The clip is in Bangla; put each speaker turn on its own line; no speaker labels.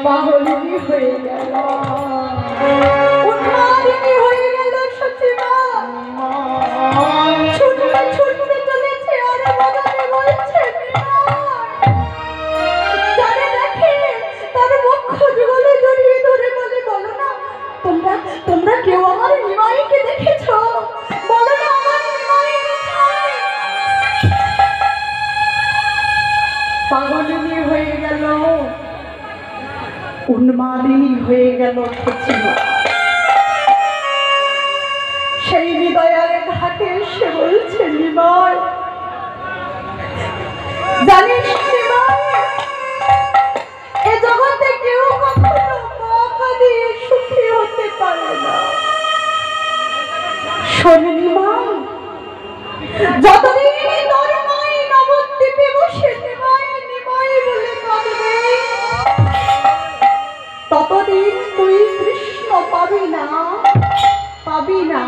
পাগলিনী হয়ে গেল, উন্মাদিনী হয়ে গেল সচিবা। ছুটতে ছুটতে চলেছে আর মদনে বলছে যারা দেখে তার মুখ যুগলে জড়িয়ে ধরে বলে, বলো না তোমরা তোমরা কেউ আমার নিমাইকে দেখেছো? বলো না আমার নিমাই কোথায়? পাগলিনী হয়ে গেল, উন্মাদিনী হয়ে গেল সচিবা। সেই হৃদয়ের ঘাটে সে বলছে, নিমাই জানিস নিমাই, এ জগতে কেউ কখনো মা দিয়ে সুখী হতে পারে না। শোন নিমাই, যতদিন তোর মাই নবদ্বীপে বসে নিমাই নিমাই বলে কাঁদবে, ততদিন তুই কৃষ্ণ পাবি না, পাবি না।